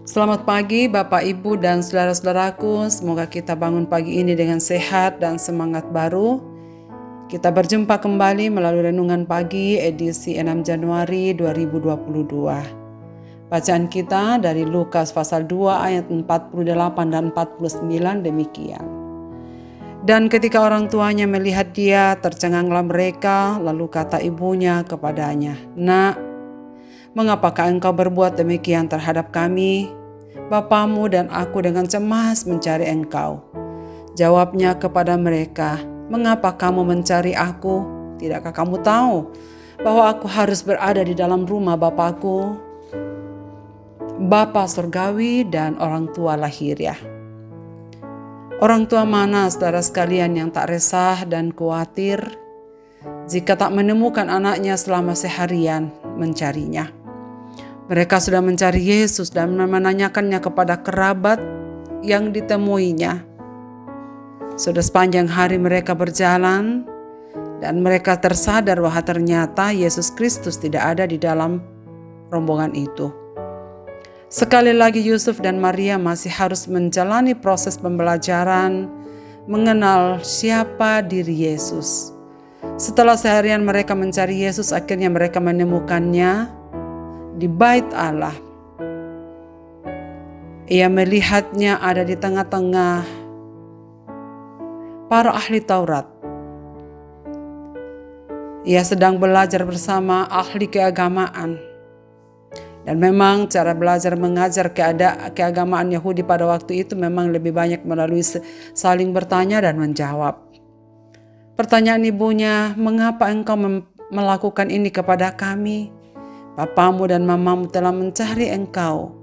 Selamat pagi Bapak, Ibu, dan saudara-saudaraku. Semoga kita bangun pagi ini dengan sehat dan semangat baru. Kita berjumpa kembali melalui Renungan Pagi edisi 6 Januari 2022. Bacaan kita dari Lukas pasal 2 ayat 48 dan 49 demikian. Dan ketika orang tuanya melihat dia, tercenganglah mereka, lalu kata ibunya kepadanya, "Nak, mengapakah engkau berbuat demikian terhadap kami? Bapamu dan aku dengan cemas mencari engkau." Jawabnya kepada mereka, "Mengapa kamu mencari aku? Tidakkah kamu tahu bahwa aku harus berada di dalam rumah Bapakku, Bapa surgawi dan orang tua lahiriah?" Orang tua mana, saudara sekalian, yang tak resah dan khawatir jika tak menemukan anaknya selama seharian mencarinya? Mereka sudah mencari Yesus dan menanyakannya kepada kerabat yang ditemuinya. Sudah sepanjang hari mereka berjalan dan mereka tersadar bahwa ternyata Yesus Kristus tidak ada di dalam rombongan itu. Sekali lagi Yusuf dan Maria masih harus menjalani proses pembelajaran mengenal siapa diri Yesus. Setelah seharian mereka mencari Yesus, akhirnya mereka menemukannya di bait Allah. Ia melihatnya ada di tengah-tengah para ahli Taurat. Ia sedang belajar bersama ahli keagamaan. Dan memang cara belajar mengajar keagamaan Yahudi pada waktu itu memang lebih banyak melalui saling bertanya dan menjawab. Pertanyaan ibunya, "Mengapa engkau melakukan ini kepada kami? Papamu dan mamamu telah mencari engkau."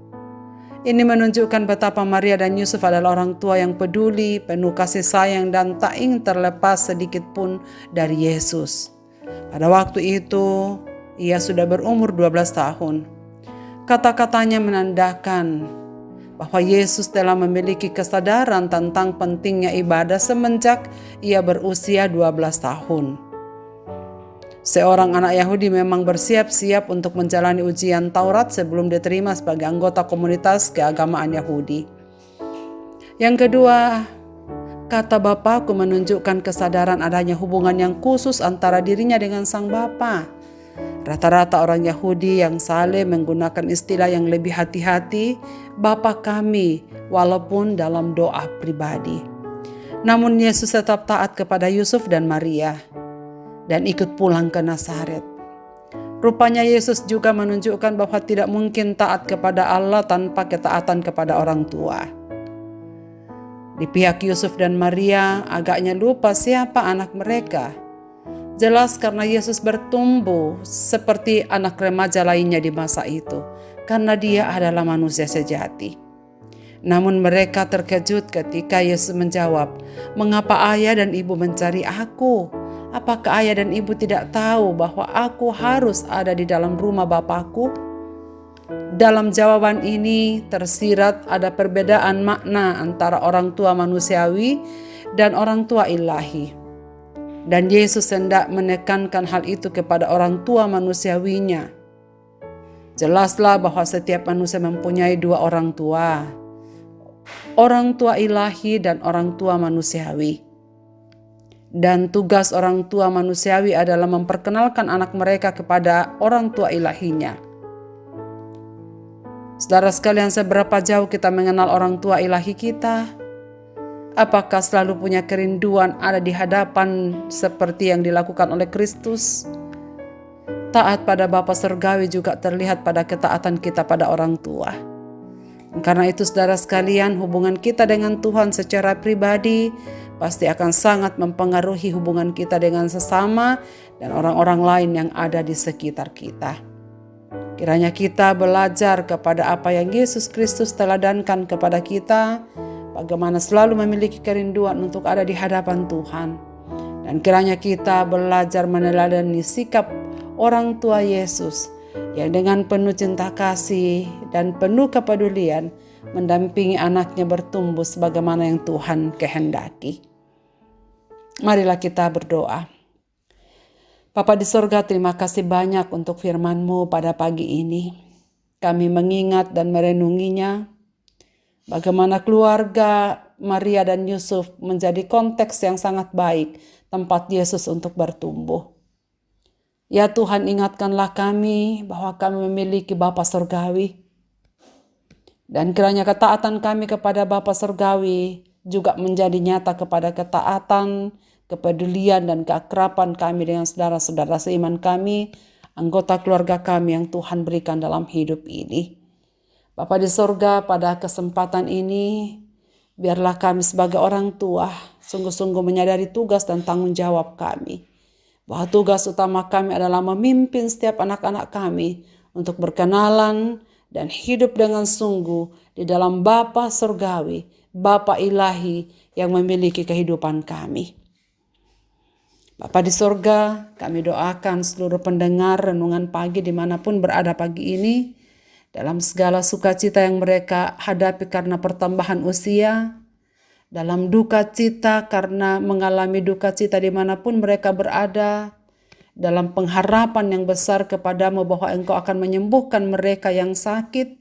Ini menunjukkan betapa Maria dan Yusuf adalah orang tua yang peduli, penuh kasih sayang, dan tak ingin terlepas sedikit pun dari Yesus. Pada waktu itu, ia sudah berumur 12 tahun. Kata-katanya menandakan bahwa Yesus telah memiliki kesadaran tentang pentingnya ibadah semenjak ia berusia 12 tahun. Seorang anak Yahudi memang bersiap-siap untuk menjalani ujian Taurat sebelum diterima sebagai anggota komunitas keagamaan Yahudi. Yang kedua, kata Bapakku menunjukkan kesadaran adanya hubungan yang khusus antara dirinya dengan sang Bapa. Rata-rata orang Yahudi yang saleh menggunakan istilah yang lebih hati-hati, "Bapa kami," walaupun dalam doa pribadi. Namun Yesus tetap taat kepada Yusuf dan Maria dan ikut pulang ke Nazaret. Rupanya Yesus juga menunjukkan bahwa tidak mungkin taat kepada Allah tanpa ketaatan kepada orang tua. Di pihak Yusuf dan Maria agaknya lupa siapa anak mereka. Jelas karena Yesus bertumbuh seperti anak remaja lainnya di masa itu, karena dia adalah manusia sejati. Namun mereka terkejut ketika Yesus menjawab, "Mengapa ayah dan ibu mencari aku? Apakah ayah dan ibu tidak tahu bahwa aku harus ada di dalam rumah Bapakku?" Dalam jawaban ini tersirat ada perbedaan makna antara orang tua manusiawi dan orang tua ilahi. Dan Yesus hendak menekankan hal itu kepada orang tua manusiawinya. Jelaslah bahwa setiap manusia mempunyai dua orang tua ilahi dan orang tua manusiawi. Dan tugas orang tua manusiawi adalah memperkenalkan anak mereka kepada orang tua ilahinya. Saudara sekalian, seberapa jauh kita mengenal orang tua ilahi kita? Apakah selalu punya kerinduan ada di hadapan seperti yang dilakukan oleh Kristus? Taat pada Bapa Surgawi juga terlihat pada ketaatan kita pada orang tua. Karena itu saudara sekalian, hubungan kita dengan Tuhan secara pribadi pasti akan sangat mempengaruhi hubungan kita dengan sesama dan orang-orang lain yang ada di sekitar kita. Kiranya kita belajar kepada apa yang Yesus Kristus teladankan kepada kita, bagaimana selalu memiliki kerinduan untuk ada di hadapan Tuhan. Dan kiranya kita belajar meneladani sikap orang tua Yesus yang dengan penuh cinta kasih dan penuh kepedulian mendampingi anaknya bertumbuh sebagaimana yang Tuhan kehendaki. Marilah kita berdoa. Bapa di sorga, terima kasih banyak untuk firman-Mu pada pagi ini. kami mengingat dan merenunginya. Bagaimana keluarga Maria dan Yusuf menjadi konteks yang sangat baik tempat Yesus untuk bertumbuh. Ya Tuhan, ingatkanlah kami bahwa kami memiliki Bapa Surgawi. Dan kiranya ketaatan kami kepada Bapa Surgawi juga menjadi nyata kepada ketaatan, kepedulian, dan keakraban kami dengan saudara-saudara seiman kami, anggota keluarga kami yang Tuhan berikan dalam hidup ini. Bapa di sorga, pada kesempatan ini, biarlah kami sebagai orang tua sungguh-sungguh menyadari tugas dan tanggung jawab kami. Bahwa tugas utama kami adalah memimpin setiap anak-anak kami untuk berkenalan dan hidup dengan sungguh di dalam Bapa Surgawi, Bapa Ilahi yang memiliki kehidupan kami. Bapa di sorga, kami doakan seluruh pendengar renungan pagi dimanapun berada pagi ini, dalam segala sukacita yang mereka hadapi karena pertambahan usia, dalam duka cita karena mengalami duka cita dimanapun mereka berada, dalam pengharapan yang besar kepadamu bahwa Engkau akan menyembuhkan mereka yang sakit,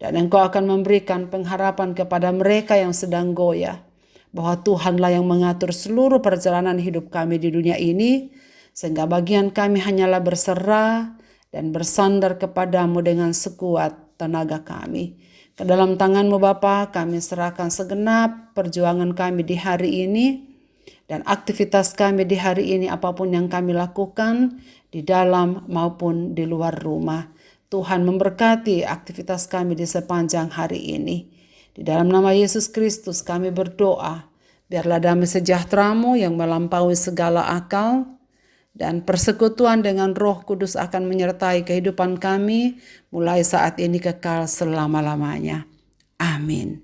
dan Engkau akan memberikan pengharapan kepada mereka yang sedang goyah, bahwa Tuhanlah yang mengatur seluruh perjalanan hidup kami di dunia ini, sehingga bagian kami hanyalah berserah dan bersandar kepadamu dengan sekuat tenaga kami. Ke dalam tangan-Mu Bapa, kami serahkan segenap perjuangan kami di hari ini dan aktivitas kami di hari ini, apapun yang kami lakukan di dalam maupun di luar rumah. Tuhan memberkati aktivitas kami di sepanjang hari ini. Di dalam nama Yesus Kristus kami berdoa, biarlah damai sejahtera-Mu yang melampaui segala akal dan persekutuan dengan Roh Kudus akan menyertai kehidupan kami mulai saat ini kekal selama-lamanya. Amin.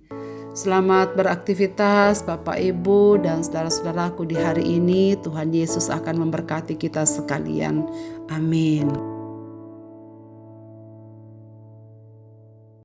Selamat beraktivitas Bapak, Ibu, dan saudara-saudaraku di hari ini. Tuhan Yesus akan memberkati kita sekalian. Amin.